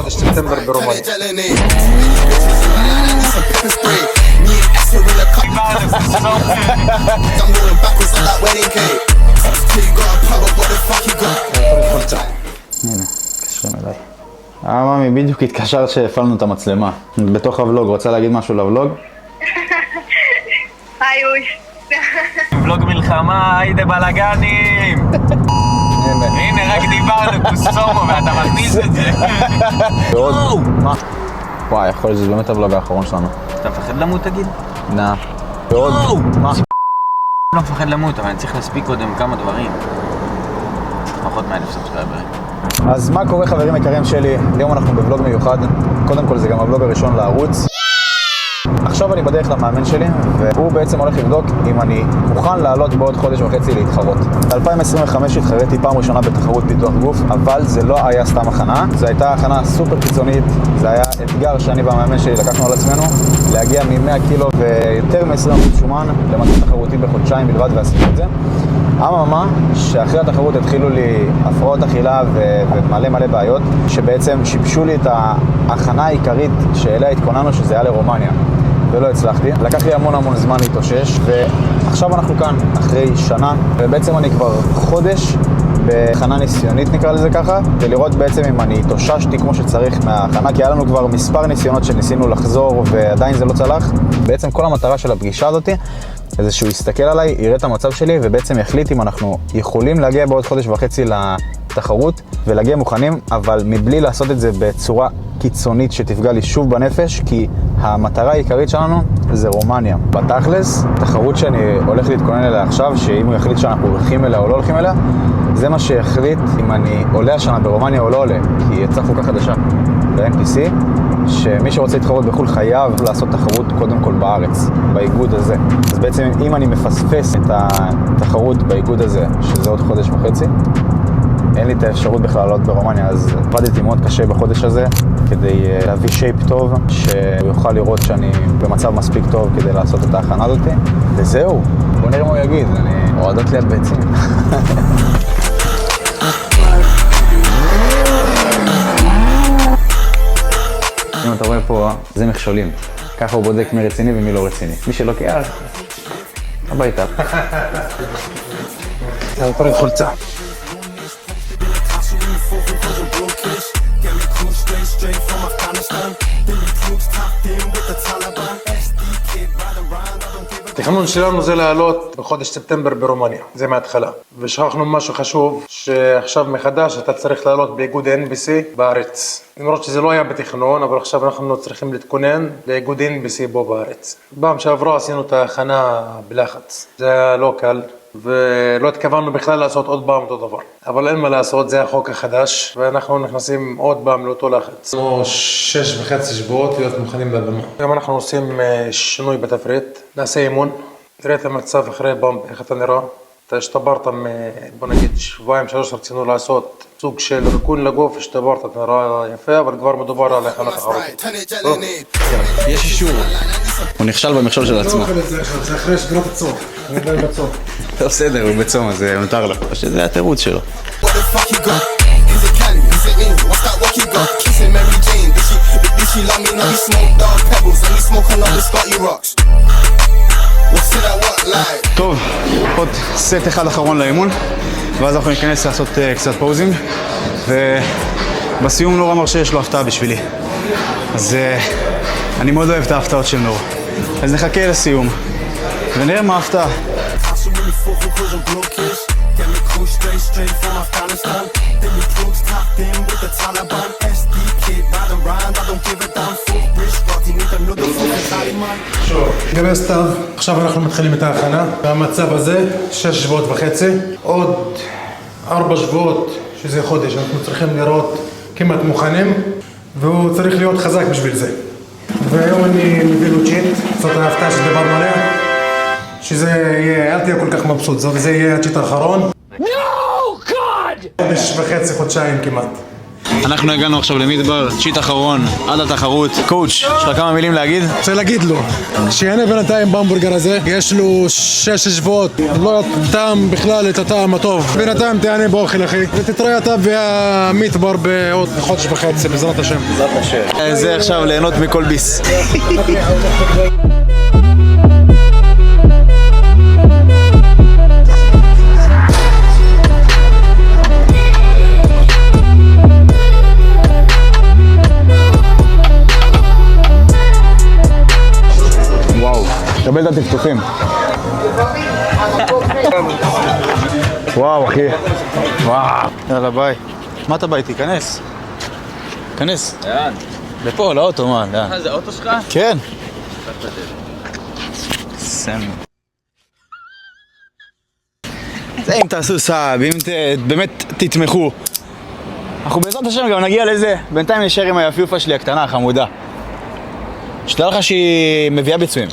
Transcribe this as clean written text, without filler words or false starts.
בחודש ספטמבר ברומניה. הנה, קשרים אליי. מאמי, בדיוק התקשרת שהפעלנו את המצלמה. בתוך הוולוג, רוצה להגיד משהו לוולוג? היי אוש. ולוג מלחמה, היידה בלגנים! הנה, רק דיברנו, קוסומו, ואתה מכניס את זה. ועוד, מה? וואי, יכול להיות שזה באמת הוולוג האחרון שלנו. אתה מפחד למות, תגיד? נא. ועוד, מה? לא מפחד למות, אבל אני צריך להספיק קודם כמה דברים. פחות מה-1,000 סאבסקרייברים. אז מה קורה, חברים יקרים שלי? היום אנחנו בוולוג מיוחד. קודם כל זה גם הוולוג הראשון לערוץ. עכשיו אני בדרך למאמן שלי, והוא בעצם הולך לבדוק אם אני מוכן לעלות בעוד חודש וחצי להתחרות. ב-2025 התחרתי פעם ראשונה בתחרות פיתוח גוף, אבל זה לא היה סתם הכנה. זו הייתה הכנה סופר קיצונית, זה היה אתגר שאני והמאמן שלי לקחנו על עצמנו, להגיע מ-100 קילו ויותר מ-20% שומן למצב תחרותי בחודשיים בלבד, ועשינו את זה. אממה, שאחרי התחרות התחילו לי הפרעות אכילה ומלא מלא בעיות, שבעצם שיבשו לי את ההכנה העיקרית שאליה התכוננו, שזה היה לרומניה. ולא הצלחתי. לקח לי המון זמן להתאושש, ועכשיו אנחנו כאן, אחרי שנה, ובעצם אני כבר חודש בהכנה ניסיונית, נקרא לזה ככה, ולראות בעצם אם אני התאוששתי כמו שצריך מההכנה, כי היה לנו כבר מספר ניסיונות שניסינו לחזור, ועדיין זה לא צלח. בעצם כל המטרה של הפגישה הזאת, זה שהוא יסתכל עליי, יראה את המצב שלי, ובעצם יחליט אם אנחנו יכולים להגיע בעוד חודש וחצי לתחרות, ולהגיע מוכנים, אבל מבלי לעשות את זה בצורה קיצונית שתפגע לי שוב בנפש, כי המטרה העיקרית שלנו זה רומניה. בתכלס, תחרות שאני הולך להתכונן אליה עכשיו, שאם הוא יחליט שאנחנו הולכים אליה או לא הולכים אליה, זה מה שיחליט אם אני עולה השנה ברומניה או לא עולה, כי יצא חוקה חדשה ב-NPC, שמי שרוצה להתחרות בחו"ל חייב לעשות תחרות קודם כל בארץ, באיגוד הזה. אז בעצם אם אני מפספס את התחרות באיגוד הזה, שזה עוד חודש וחצי, אין לי את האפשרות בכלל לעלות ברומניה, אז עבדתי מאוד קשה בחודש הזה כדי להביא שייפ טוב, שהוא יוכל לראות שאני במצב מספיק טוב כדי לעשות את ההכנה הזאת. וזהו, בוא נראה מה הוא יגיד, אני הורדות ליד ביצים. אם אתה רואה פה, זה מכשולים. ככה הוא בודק מי רציני ומי לא רציני. מי שלא קיים, הביתה. אני פרד חולצה. התכנון שלנו זה לעלות בחודש ספטמבר ברומניה, זה מההתחלה. ושכחנו משהו חשוב, שעכשיו מחדש אתה צריך לעלות באיגוד NPC בארץ. למרות שזה לא היה בתכנון, אבל עכשיו אנחנו צריכים להתכונן לאיגוד NPC בו בארץ. פעם שעברה עשינו את ההכנה בלחץ. זה היה לא קל, ולא התכוונו בכלל לעשות עוד פעם אותו דבר. אבל אין מה לעשות, זה החוק החדש, ואנחנו נכנסים עוד פעם לאותו לחץ. 6.5 שבועות להיות מוכנים לבמה. גם אנחנו עושים שינוי בתפריט, נעשה אימון, תראה את המצב אחרי באמפ, איך אתה נראה. אתה השתברת, בוא נגיד, 2-3 רצינו לעשות סוג של ריקון לגוף, השתברת, אתה נראה יפה, אבל כבר מדובר על הכנה תחרותית. יש אישור. הוא נכשל במכשול של עצמו. זה אחרי שגרת הצום, אני עדיין בצום. טוב, בסדר, הוא בצום, אז זה מותר לו. או שזה התירוץ שלו. טוב, עוד סט אחד אחרון לאימון, ואז אנחנו ניכנס לעשות קצת פוזינג, ובסיום נור אמר שיש לו הפתעה בשבילי. אז אני מאוד אוהב את ההפתעות של נור. אז נחכה לסיום, ונראה מה ההפתעה. לגבי הסתיו, עכשיו אנחנו מתחילים את ההכנה. במצב הזה, 6.5 שבועות. עוד 4 שבועות, שזה חודש, אנחנו צריכים לראות כמעט מוכנים, והוא צריך להיות חזק בשביל זה. והיום אני מביא לו צ'יט, זאת ההפתעה שדיברנו עליה, שזה יהיה, אל תהיה כל כך מבסוט, זה יהיה הצ'יט האחרון. חודש וחצי, חודשיים כמעט. אנחנו הגענו עכשיו למדבר, צ'יט אחרון, עד התחרות. קואוץ', יש לך כמה מילים להגיד? רוצה להגיד לו, שיהנה בינתיים בהמבורגר הזה, יש לו 6 שבועות, לא טעם בכלל את הטעם הטוב. בינתיים תהנה באוכל אחי, ותתראה אתה והמיטבר בעוד חודש וחצי, בעזרת השם. זה עכשיו ליהנות מכל ביס. וואו, קבל את הטפטופים. וואו, אחי. וואו. יאללה, ביי. מה אתה ביי? תיכנס. תיכנס. לאן? לפה, לאוטו, מה? לאן? זה האוטו שלך? כן. סמי. זה אם תעשו סאב, אם באמת תתמכו. אנחנו בעזרת השם גם נגיע לזה. בינתיים נשאר עם היפיופה שלי הקטנה, החמודה. שתדע לך שהיא מביאה ביצועים.